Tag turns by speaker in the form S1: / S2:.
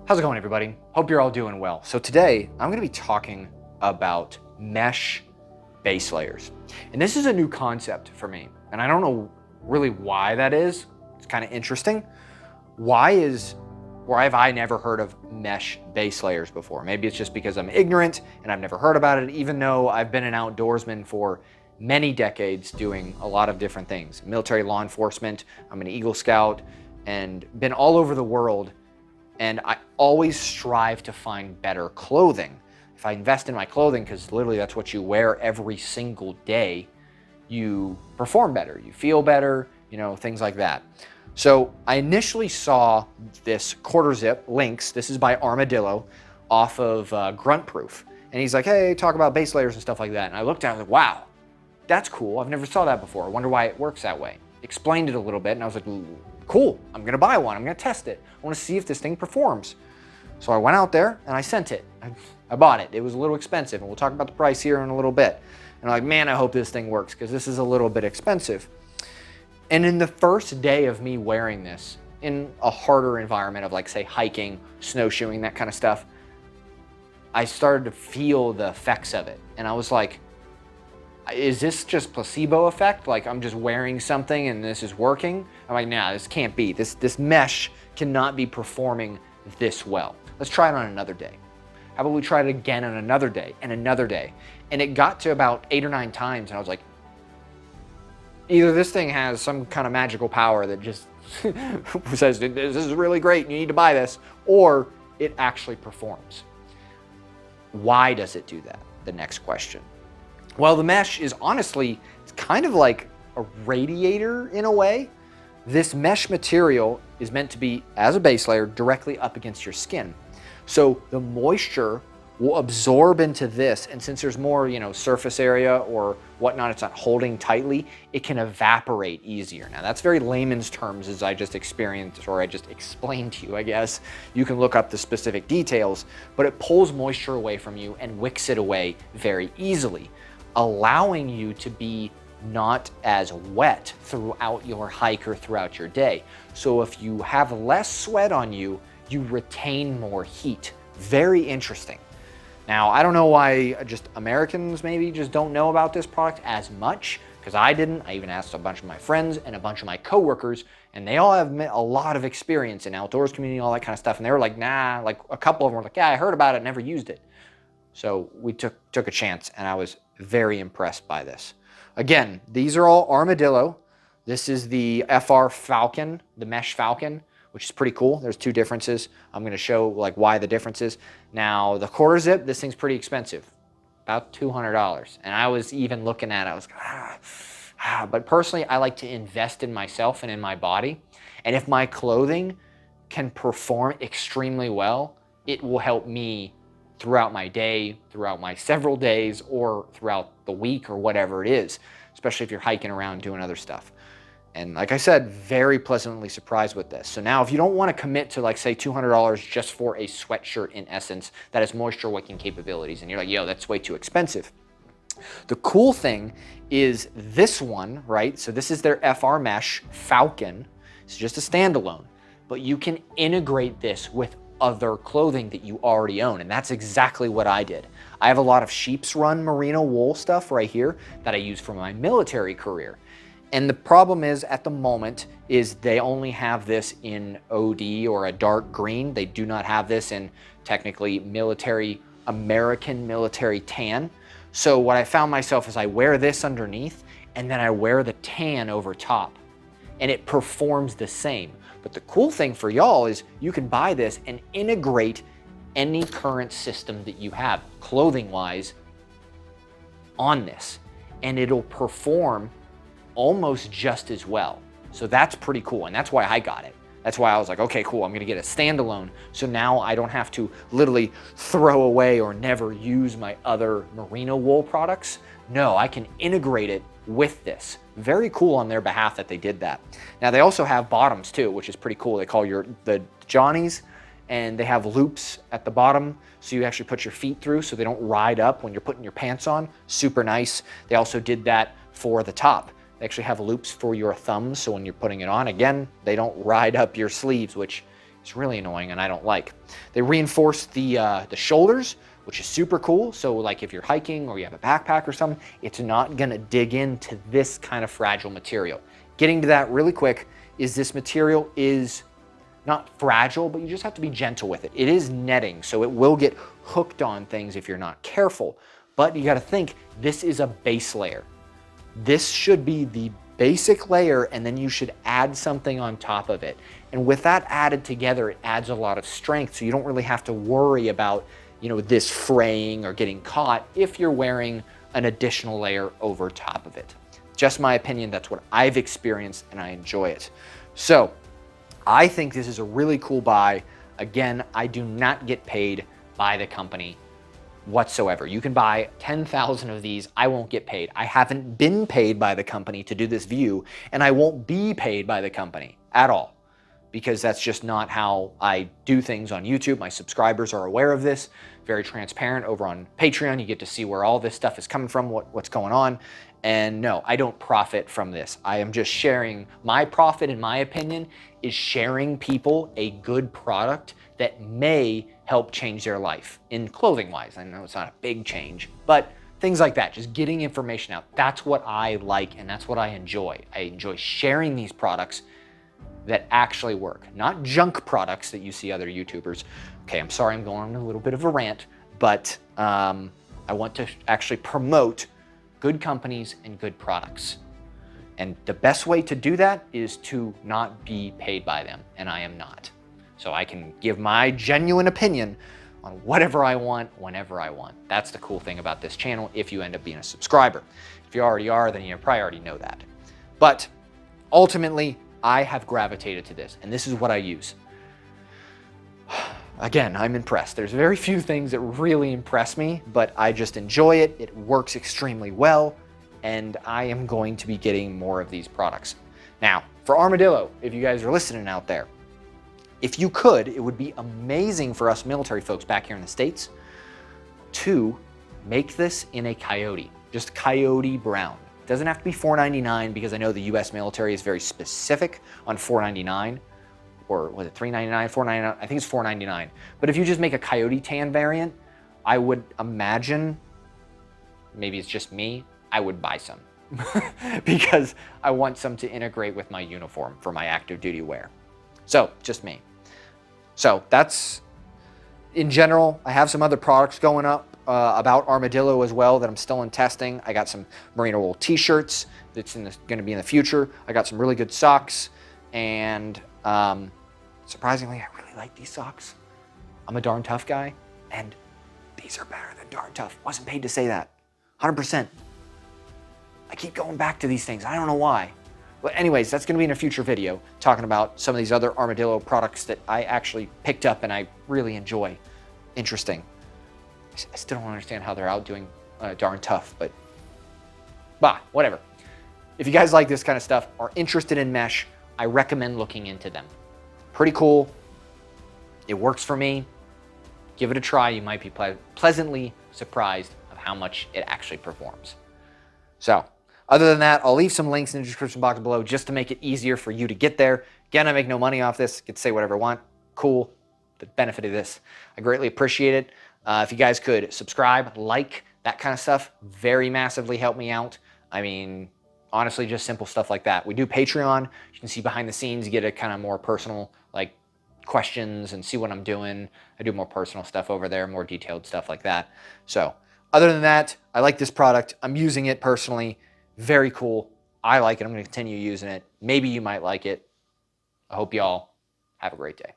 S1: How's it going, everybody? Hope you're all doing well. So today I'm going to be talking about mesh base layers. And this is a new concept for me. And I don't know really why that is. It's kind of interesting. Why have I never heard of mesh base layers before? Maybe it's just because I'm ignorant and I've never heard about it, even though I've been an outdoorsman for many decades doing a lot of different things. Military law enforcement, I'm an Eagle Scout, and been all over the world. And I always strive to find better clothing. If I invest in my clothing, because literally that's what you wear every single day, you perform better, you feel better, things like that. So I initially saw this quarter zip Lynx, this is by Armadillo, off of Grunt Proof. And he's like, hey, talk about base layers and stuff like that. And I looked at it, I was like, wow, that's cool. I've never saw that before. I wonder why it works that way. Explained it a little bit, and I was like, cool, I'm gonna buy one, I'm gonna test it. I wanna see if this thing performs. So I went out there and I sent it. I bought it. It was a little expensive, and we'll talk about the price here in a little bit. And I'm like, man, I hope this thing works, because this is a little bit expensive. And in the first day of me wearing this, in a harder environment of like, say, hiking, snowshoeing, that kind of stuff, I started to feel the effects of it. And I was like, is this just placebo effect? Like I'm just wearing something and this is working? I'm like, nah, this can't be. This mesh cannot be performing this well. Let's try it on another day. How about we try it again on another day and another day? And it got to about 8 or 9 times, and I was like, either this thing has some kind of magical power that just says, this is really great, you need to buy this, or it actually performs. Why does it do that? The next question. Well, the mesh is honestly, it's kind of like a radiator in a way. This mesh material is meant to be, as a base layer, directly up against your skin. So the moisture will absorb into this, and since there's more, surface area or whatnot, it's not holding tightly, it can evaporate easier. Now that's very layman's terms, as I just experienced, or I just explained to you, I guess. You can look up the specific details, but it pulls moisture away from you and wicks it away very easily, allowing you to be not as wet throughout your hike or throughout your day. So if you have less sweat on you, you retain more heat. Very interesting. Now, I don't know why just Americans maybe just don't know about this product as much, because I didn't. I even asked a bunch of my friends and a bunch of my coworkers, and they all have a lot of experience in outdoors community, all that kind of stuff. And they were like, nah, like a couple of them were like, yeah, I heard about it, never used it. So we took a chance, and I was very impressed by this. Again, these are all Armadillo. This is the FR Falcon, the Mesh Falcon, which is pretty cool. There's 2 differences. I'm going to show like why the differences. Now, the quarter zip, this thing's pretty expensive, about $200. And I was even looking at it, I was like, but personally, I like to invest in myself and in my body. And if my clothing can perform extremely well, it will help me throughout my day, throughout my several days, or throughout the week or whatever it is, especially if you're hiking around doing other stuff. And like I said, very pleasantly surprised with this. So now if you don't want to commit to like say $200 just for a sweatshirt in essence that has moisture wicking capabilities, and you're like, yo, that's way too expensive. The cool thing is this one, right? So this is their FR Mesh Falcon. It's just a standalone, but you can integrate this with other clothing that you already own, and that's exactly what I did. I have a lot of sheep's run merino wool stuff right here that I use for my military career. And the problem is, at the moment, is they only have this in OD or a dark green. They do not have this in technically American military tan. So what I found myself is I wear this underneath, and then I wear the tan over top, and it performs the same. But the cool thing for y'all is you can buy this and integrate any current system that you have, clothing-wise, on this, and it'll perform almost just as well. So that's pretty cool, and that's why I got it. That's why I was like, okay, cool, I'm gonna get a standalone, so now I don't have to literally throw away or never use my other merino wool products. No, I can integrate it with this. Very cool on their behalf that they did that. Now they also have bottoms too, which is pretty cool. They call the Johnnies, and they have loops at the bottom, so you actually put your feet through so they don't ride up when you're putting your pants on. Super nice. They also did that for the top. They actually have loops for your thumbs, so when you're putting it on, again, they don't ride up your sleeves, which It's really annoying and I don't like. They reinforce the shoulders, which is super cool. So like if you're hiking or you have a backpack or something, it's not gonna dig into this kind of fragile material. Getting to that really quick is this material is not fragile, but you just have to be gentle with it. It is netting, so it will get hooked on things if you're not careful. But you gotta think, this is a base layer. This should be the basic layer, and then you should add something on top of it. And with that added together, it adds a lot of strength, so you don't really have to worry about, you know, this fraying or getting caught if you're wearing an additional layer over top of it. Just my opinion, that's what I've experienced and I enjoy it. So I think this is a really cool buy. Again, I do not get paid by the company whatsoever. You can buy 10,000 of these. I won't get paid. I haven't been paid by the company to do this view, and I won't be paid by the company at all, because that's just not how I do things on YouTube. My subscribers are aware of this, very transparent. Over on Patreon, you get to see where all this stuff is coming from, what's going on. And no, I don't profit from this. I am just sharing. My profit, in my opinion, is sharing people a good product that may help change their life in clothing wise. I know it's not a big change, but things like that, just getting information out. That's what I like and that's what I enjoy. I enjoy sharing these products that actually work, not junk products that you see other YouTubers. Okay, I'm sorry, I'm going on a little bit of a rant, but I want to actually promote good companies and good products. And the best way to do that is to not be paid by them, and I am not. So I can give my genuine opinion on whatever I want, whenever I want. That's the cool thing about this channel if you end up being a subscriber. If you already are, then you probably already know that. But ultimately, I have gravitated to this, and this is what I use. Again, I'm impressed. There's very few things that really impress me, but I just enjoy it. It works extremely well, and I am going to be getting more of these products. Now, for Armadillo, if you guys are listening out there, if you could, it would be amazing for us military folks back here in the States to make this in a coyote, just coyote brown. It doesn't have to be $4.99 because I know the US military is very specific on $4.99. Or was it $3.99, $4.99? I think it's $4.99. But if you just make a coyote tan variant, I would imagine, maybe it's just me, I would buy some because I want some to integrate with my uniform for my active duty wear. So just me. So that's, in general, I have some other products going up about Armadillo as well that I'm still in testing. I got some merino wool t-shirts that's going to be in the future. I got some really good socks, and surprisingly, I really like these socks. I'm a darn tough guy, and these are better than darn tough. Wasn't paid to say that. 100%. I keep going back to these things. I don't know why. But anyways, that's going to be in a future video talking about some of these other Armadillo products that I actually picked up and I really enjoy. Interesting. I still don't understand how they're outdoing darn tough, but whatever. If you guys like this kind of stuff, are interested in mesh, I recommend looking into them. Pretty cool. It works for me. Give it a try. You might be pleasantly surprised of how much it actually performs. So, other than that, I'll leave some links in the description box below just to make it easier for you to get there. Again, I make no money off this. Get to say whatever I want. Cool. The benefit of this. I greatly appreciate it. If you guys could subscribe, like, that kind of stuff, very massively help me out. I mean, honestly, just simple stuff like that. We do Patreon. You can see behind the scenes, you get a kind of more personal, like, questions and see what I'm doing. I do more personal stuff over there, more detailed stuff like that. So, other than that, I like this product. I'm using it personally. Very cool. I like it. I'm going to continue using it. Maybe you might like it. I hope y'all have a great day.